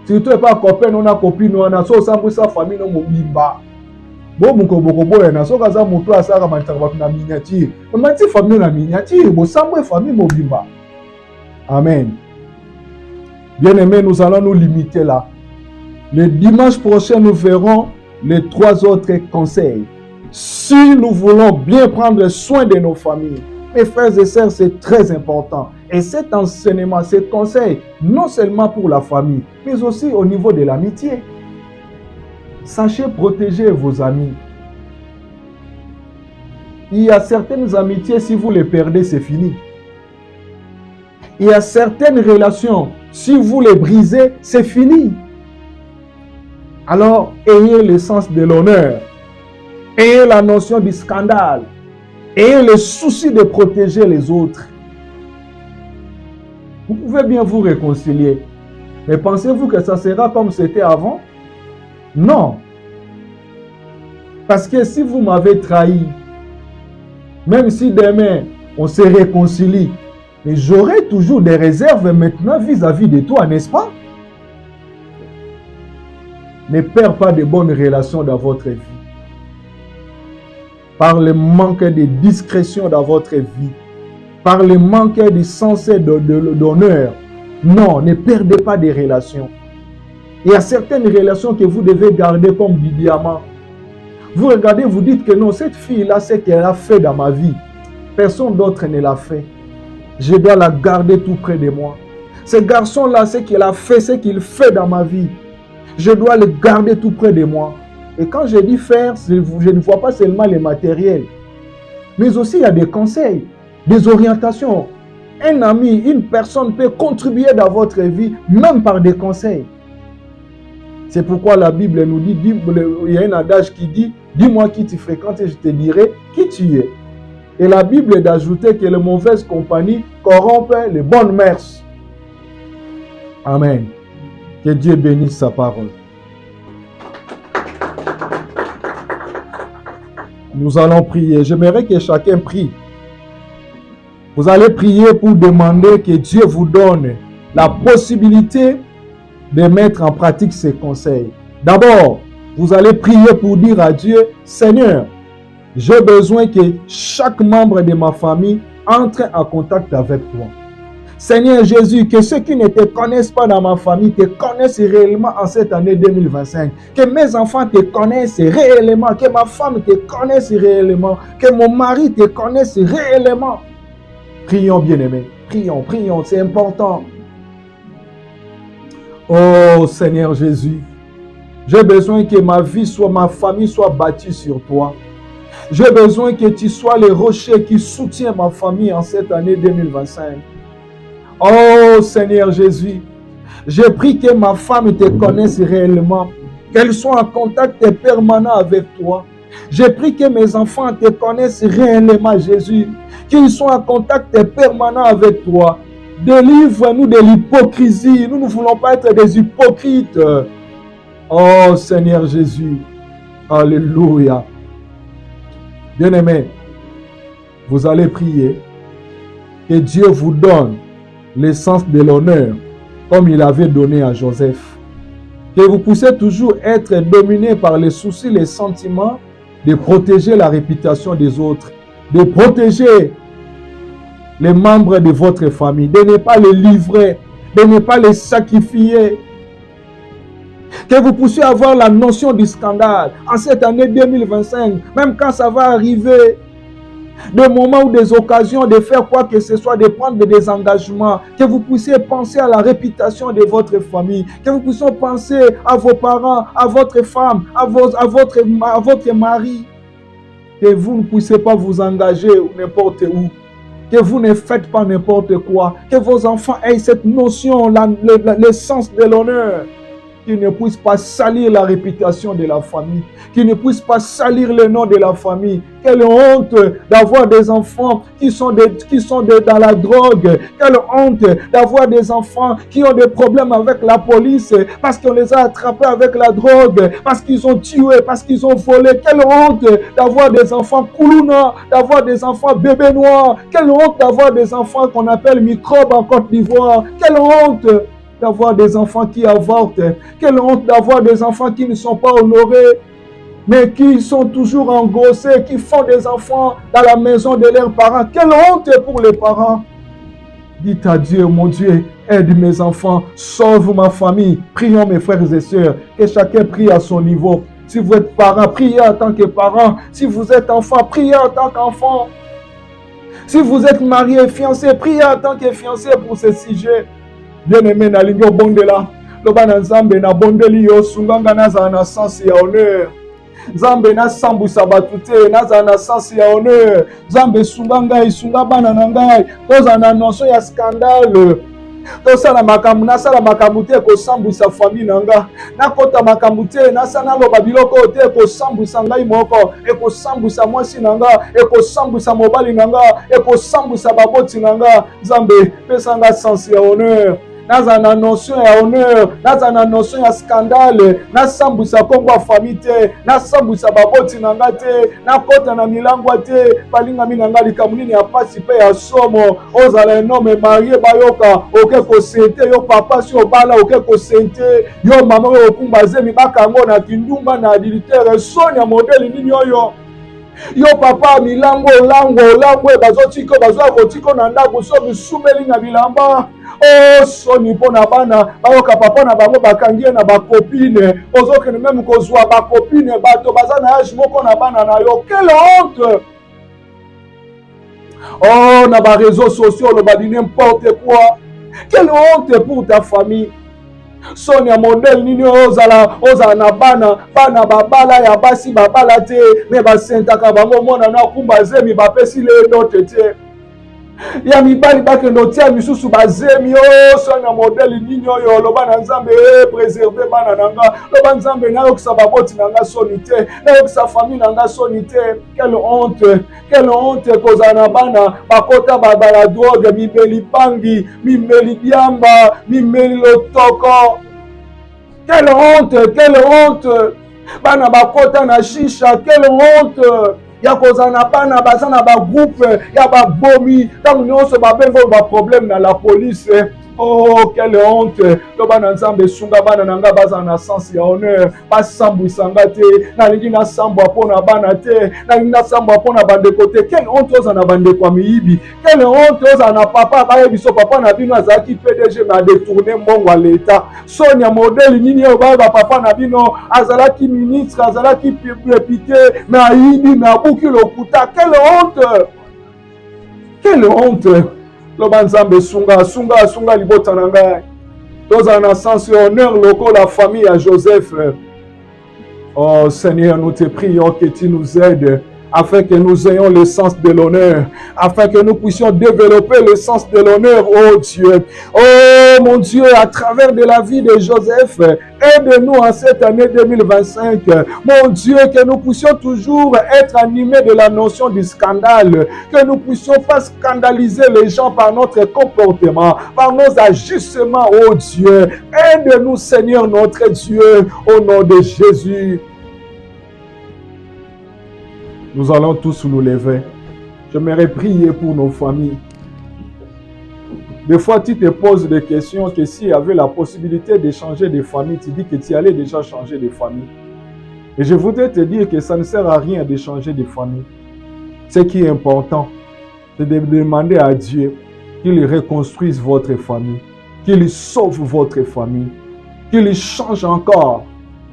Surtout pas copain na copine na so sambwisa famille no mobimba. Bo muko boko boya na soka za mutu asaka mataka batu na miniature. Mati famille na miniature, bo sambwe famille mobimba. Amen. Bien-aimés, nous allons nous limiter là. Le dimanche prochain, nous verrons les 3 autres conseils. Si nous voulons bien prendre soin de nos familles, mes frères et sœurs, c'est très important. Et cet enseignement, ces conseils, non seulement pour la famille, mais aussi au niveau de l'amitié. Sachez protéger vos amis. Il y a certaines amitiés, si vous les perdez, c'est fini. Il y a certaines relations, si vous les brisez, c'est fini. Alors, ayez le sens de l'honneur. Ayez la notion du scandale. Ayez le souci de protéger les autres. Vous pouvez bien vous réconcilier. Mais pensez-vous que ça sera comme c'était avant? Non. Parce que si vous m'avez trahi, même si demain on se réconcilie, mais j'aurai toujours des réserves maintenant vis-à-vis de toi, n'est-ce pas? Ne perds pas de bonnes relations dans votre vie. Par le manque de discrétion dans votre vie, par le manque de sens d'honneur. Non, ne perdez pas de relations. Il y a certaines relations que vous devez garder comme du diamant. Vous regardez, vous dites que non, cette fille-là, c'est ce qu'elle a fait dans ma vie. Personne d'autre ne l'a fait. Je dois la garder tout près de moi. Ce garçon-là, ce qu'il a fait, ce qu'il fait dans ma vie. Je dois le garder tout près de moi. Et quand je dis faire, je ne vois pas seulement les matériels. Mais aussi, il y a des conseils, des orientations. Un ami, une personne peut contribuer dans votre vie, même par des conseils. C'est pourquoi la Bible nous dit, il y a un adage qui dit, dis-moi qui tu fréquentes et je te dirai qui tu es. Et la Bible d'ajouter que les mauvaises compagnies corrompent les bonnes mœurs. Amen. Que Dieu bénisse sa parole. Nous allons prier. J'aimerais que chacun prie. Vous allez prier pour demander que Dieu vous donne la possibilité de mettre en pratique ses conseils. D'abord, vous allez prier pour dire à Dieu, Seigneur, j'ai besoin que chaque membre de ma famille entre en contact avec toi. Seigneur Jésus, que ceux qui ne te connaissent pas dans ma famille te connaissent réellement en cette année 2025. Que mes enfants te connaissent réellement, que ma femme te connaisse réellement, que mon mari te connaisse réellement. Prions, bien-aimés. Prions, prions, c'est important. Oh Seigneur Jésus, j'ai besoin que ma vie ma famille soit bâtie sur toi. J'ai besoin que tu sois le rocher qui soutient ma famille en cette année 2025. Oh Seigneur Jésus, je prie que ma femme te connaisse réellement, qu'elle soit en contact permanent avec toi. Je prie que mes enfants te connaissent réellement, Jésus, qu'ils soient en contact permanent avec toi. Délivre-nous de l'hypocrisie. Nous ne voulons pas être des hypocrites. Oh Seigneur Jésus, alléluia. Bien-aimés, vous allez prier que Dieu vous donne le sens de l'honneur comme il avait donné à Joseph. Que vous puissiez toujours être dominé par les soucis, les sentiments, de protéger la réputation des autres, de protéger les membres de votre famille, de ne pas les livrer, de ne pas les sacrifier. Que vous puissiez avoir la notion du scandale en cette année 2025, même quand ça va arriver, des moments ou des occasions de faire quoi que ce soit, de prendre des engagements, que vous puissiez penser à la réputation de votre famille, que vous puissiez penser à vos parents, à votre femme, à votre mari, que vous ne puissiez pas vous engager n'importe où, que vous ne faites pas n'importe quoi, que vos enfants aient cette notion, le sens de l'honneur, qu'ils ne puissent pas salir la réputation de la famille, qu'ils ne puissent pas salir le nom de la famille. Quelle honte d'avoir des enfants qui sont dans la drogue. Quelle honte d'avoir des enfants qui ont des problèmes avec la police parce qu'on les a attrapés avec la drogue, parce qu'ils ont tué, parce qu'ils ont volé. Quelle honte d'avoir des enfants koulouna, d'avoir des enfants bébés noirs. Quelle honte d'avoir des enfants qu'on appelle microbes en Côte d'Ivoire. Quelle honte d'avoir des enfants qui avortent. Quelle honte d'avoir des enfants qui ne sont pas honorés, mais qui sont toujours engrossés, qui font des enfants dans la maison de leurs parents. Quelle honte pour les parents. Dites à Dieu, mon Dieu, aide mes enfants, sauve ma famille. Prions mes frères et sœurs, que chacun prie à son niveau. Si vous êtes parent, priez en tant que parent. Si vous êtes enfant, priez en tant qu'enfant. Si vous êtes marié et fiancé, priez en tant que fiancé pour ce sujet. Bien-aimé, Nalingo Bondela, loba na nzambe na bondeli yo sunganga nazala na sens ya honneur. Nzambe nasambwisa bato te nazala na sens ya honneur. Nzambe sunga ngai sunga bana na ngai tozala na notion ya scandale. Tosala makambo nasala makambo te ekosambwisa famille na nga, nakota makambo te nasala naloba biloko te ekosambwisa ngai moko, ekosambwisa mwasi na nga, ekosambwisa mobali na nga, ekosambwisa baboti na nga. Nzambe pesa nga sens ya honneur, nazala na notion ya honneur, nazala na notion ya scandale, nasambwisa kombo ya famille te, nasambwisa baboti na nga te, nakota na milangwa te. Balingami na nga likambo nini ya pasi mpe ya somo, ozala un homme marié bayoka, oke kosente yo papa si obala, oke kosente yo mama oyo okumba zemi bakango na kindumba na adultère. Soni ya modeli nini oyo? Yo papa milango olango bazotika bazwa kotika na ndako so bisumeli na bilamba. Oh soni mpona bana bayoka papa na bango bakangi na bakopine, ozokende meme kozwa bakopine bato baza na age moko na bana na yo. Quelle honte! Oh na ba réseaux sociaux le badi n'importe quoi. Quelle honte pour ta famille. Soni ya modèle nini ozala na bana babala ya basi babala te me basentaka bango mona na kumba zemi bapesi le dote te. Ya mibali bakendo tia misusu bazemi. Oh soni ya modèle nini oyo loba na nzambe préserver bana nanga, loba nzambe na yokisa baboti nanga soni te, na yokisa famille nanga soni te. Quelle honte kozala na bana bakota babala drogue, mimeli pangi, mimeli diamba, mimeli lotoko. Quelle honte! Bana bakota na shisha. Quelle honte! Ya kozala na bana baza na ba groupe ya babomi, tango nyonso babengo ba problème na la police. Oh quelle honte! Loba na nzambe sunga bana nanga baza na sens ya honneur, basambwisa nga te, nalingi nasambwa mpona bana te, nalingi nasambwa mpona bandeko te. Quelle honte ozala na bandeko ya miyibi. Quelle honte ozala na papa bayebi so papa na bino azalaki PDG me adetourne mbongo ya leta. Soni ya modeli nini oyo bayeba papa na bino azalaki ministre, azalaki député me ayibi me abuki lokuta. Quelle honte! Loba nzambe sunga libota na ngai tozala na sens ya honneur lokola la famille à Joseph. Oh Seigneur, nous te prions que tu nous aides afin que nous ayons le sens de l'honneur, afin que nous puissions développer le sens de l'honneur, oh Dieu. Oh mon Dieu, à travers de la vie de Joseph, aide-nous en cette année 2025. Mon Dieu, que nous puissions toujours être animés de la notion du scandale, que nous puissions pas scandaliser les gens par notre comportement, par nos agissements, oh Dieu. Aide-nous, Seigneur notre Dieu, au nom de Jésus. Nous allons tous nous lever. J'aimerais prier pour nos familles. Des fois, tu te poses des questions que s'il y avait la possibilité de changer de famille, tu dis que tu allais déjà changer de famille. Et je voudrais te dire que ça ne sert à rien de changer de famille. Ce qui est important, c'est de demander à Dieu qu'il reconstruise votre famille, qu'il sauve votre famille, qu'il change encore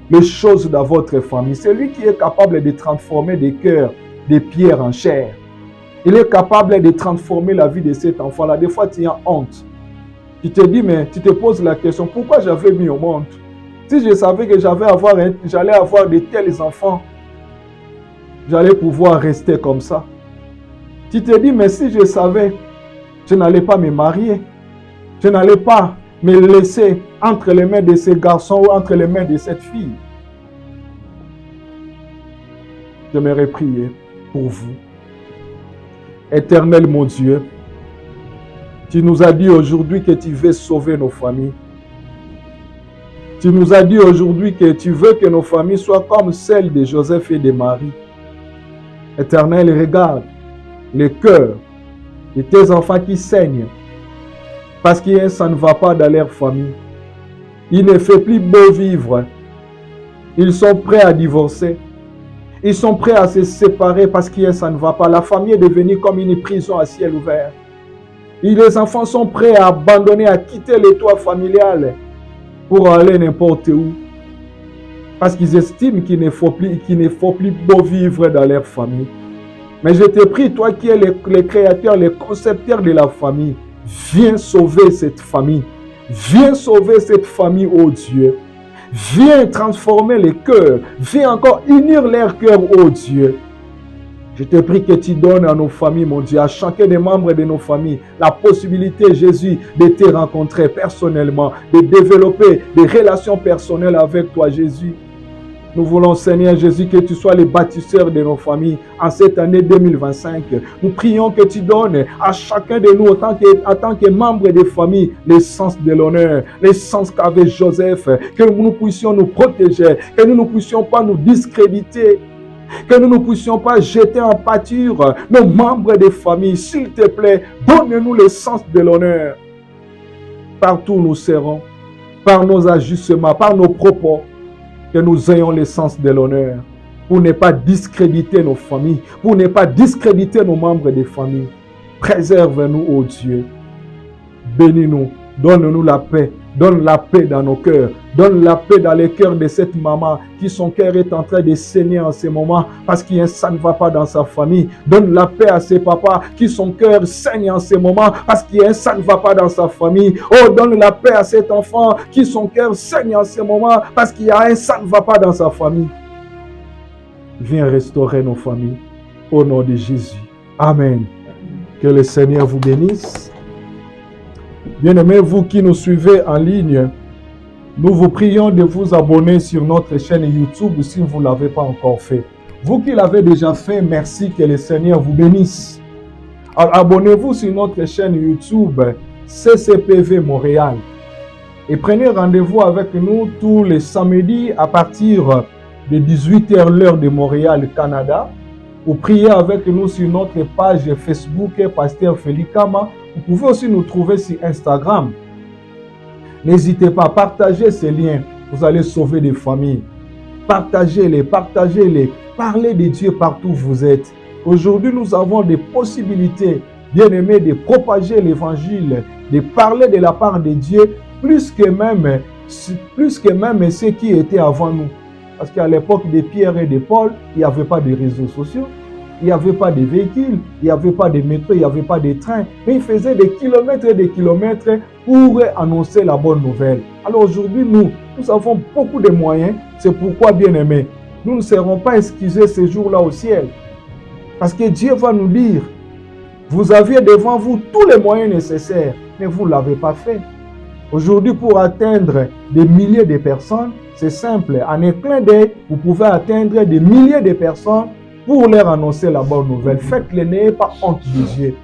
les choses dans votre famille. C'est lui qui est capable de transformer des cœurs de pierre en chair. Il est capable de transformer la vie de cet enfant-là. Des fois, tu as honte. Tu te dis, mais tu te poses la question, pourquoi j'avais mis au monde? Si je savais que j'allais avoir de tels enfants, j'allais pouvoir rester comme ça. Tu te dis, mais si je savais, je n'allais pas me marier. Je n'allais pas me laisser entre les mains de ces garçons ou entre les mains de cette fille. J'aimerais prier pour vous. Éternel mon Dieu, tu nous as dit aujourd'hui que tu veux sauver nos familles. Tu nous as dit aujourd'hui que tu veux que nos familles soient comme celles de Joseph et de Marie. Éternel, regarde le cœur de tes enfants qui saignent parce que ça ne va pas dans leur famille. Il ne fait plus beau vivre. Ils sont prêts à divorcer. Ils sont prêts à se séparer parce que ça ne va pas. La famille est devenue comme une prison à ciel ouvert. Et les enfants sont prêts à abandonner, à quitter le toit familial pour aller n'importe où. Parce qu'ils estiment qu'il ne faut plus beau vivre dans leur famille. Mais je te prie, toi qui es le créateur, le concepteur de la famille, viens sauver cette famille. Viens sauver cette famille, oh Dieu. Viens transformer les cœurs. Viens encore unir leurs cœurs, oh Dieu. Je te prie que tu donnes à nos familles, mon Dieu, à chacun des membres de nos familles, la possibilité, Jésus, de te rencontrer personnellement, de développer des relations personnelles avec toi, Jésus. Nous voulons, Seigneur Jésus, que tu sois le bâtisseur de nos familles en cette année 2025. Nous prions que tu donnes à chacun de nous, en tant que membre de famille, le sens de l'honneur, le sens qu'avait Joseph, que nous puissions nous protéger, que nous ne puissions pas nous discréditer, que nous ne puissions pas jeter en pâture nos membres de famille. S'il te plaît, donne-nous le sens de l'honneur. Partout où nous serons, par nos ajustements, par nos propos, que nous ayons le sens de l'honneur, pour ne pas discréditer nos familles, pour ne pas discréditer nos membres de famille. Préserve-nous, ô Dieu. Bénis-nous, donne-nous la paix. Donne la paix dans nos cœurs. Donne la paix dans les cœurs de cette maman qui son cœur est en train de saigner en ce moment parce que ça ne va pas dans sa famille. Donne la paix à ces papas qui son cœur saigne en ce moment parce que ça ne va pas dans sa famille. Oh, donne la paix à cet enfant qui son cœur saigne en ce moment parce qu'il y a ça ne va pas dans sa famille. Viens restaurer nos familles au nom de Jésus. Amen. Que le Seigneur vous bénisse. Bien-aimés, vous qui nous suivez en ligne, nous vous prions de vous abonner sur notre chaîne YouTube si vous ne l'avez pas encore fait. Vous qui l'avez déjà fait, merci, que le Seigneur vous bénisse. Alors, abonnez-vous sur notre chaîne YouTube CCPV Montréal et prenez rendez-vous avec nous tous les samedis à partir de 18h l'heure de Montréal, Canada. Ou priez avec nous sur notre page Facebook Pasteur Félix Kama. Vous pouvez aussi nous trouver sur Instagram. N'hésitez pas à partager ces liens. Vous allez sauver des familles. Partagez-les, partagez-les. Parlez de Dieu partout où vous êtes. Aujourd'hui, nous avons des possibilités, bien aimés, de propager l'évangile, de parler de la part de Dieu, plus que même ceux qui étaient avant nous. Parce qu'à l'époque de Pierre et de Paul, il n'y avait pas de réseaux sociaux. Il n'y avait pas de véhicules, il n'y avait pas de métro, il n'y avait pas de train. Mais ils faisaient des kilomètres et des kilomètres pour annoncer la bonne nouvelle. Alors aujourd'hui, nous avons beaucoup de moyens. C'est pourquoi, bien aimés, nous ne serons pas excusés ce jour-là au ciel. Parce que Dieu va nous dire, vous aviez devant vous tous les moyens nécessaires, mais vous ne l'avez pas fait. Aujourd'hui, pour atteindre des milliers de personnes, c'est simple. En un clin d'œil, vous pouvez atteindre des milliers de personnes pour leur annoncer la bonne nouvelle. Faites-le, n'ayez pas honte de Dieu.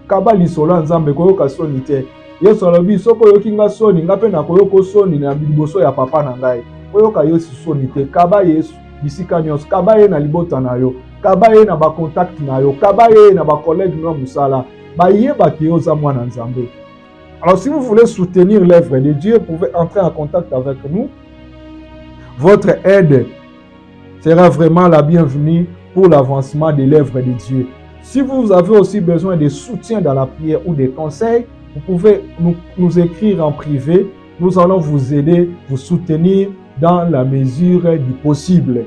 Kabali solo nzambe koyoka soni te. Yesu alobi soko yoki nga soni nga pe na koyoko soni na liboso ya papa na ngai. Koyoka Yesu soni te. Kaba Yesu bisika nyonso. Kaba ye na libota na yo. Kaba ye na ba contact na yo. Kaba ye na ba collègue na musala. Ba yeba ki yo za mwana nzambe. Alors si vous voulez soutenir l'œuvre de Dieu, vous pouvez entrer en contact avec nous. Votre aide sera vraiment la bienvenue pour l'avancement de l'œuvre de Dieu. Si vous avez aussi besoin de soutien dans la prière ou des conseils, vous pouvez nous écrire en privé. Nous allons vous aider, vous soutenir dans la mesure du possible.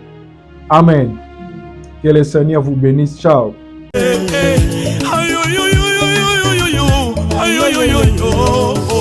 Amen. Que le Seigneur vous bénisse. Ciao. Ay, ay, ay, ay, ay, ay, ay, ay, ay, ay, ay, ay, ay, ay.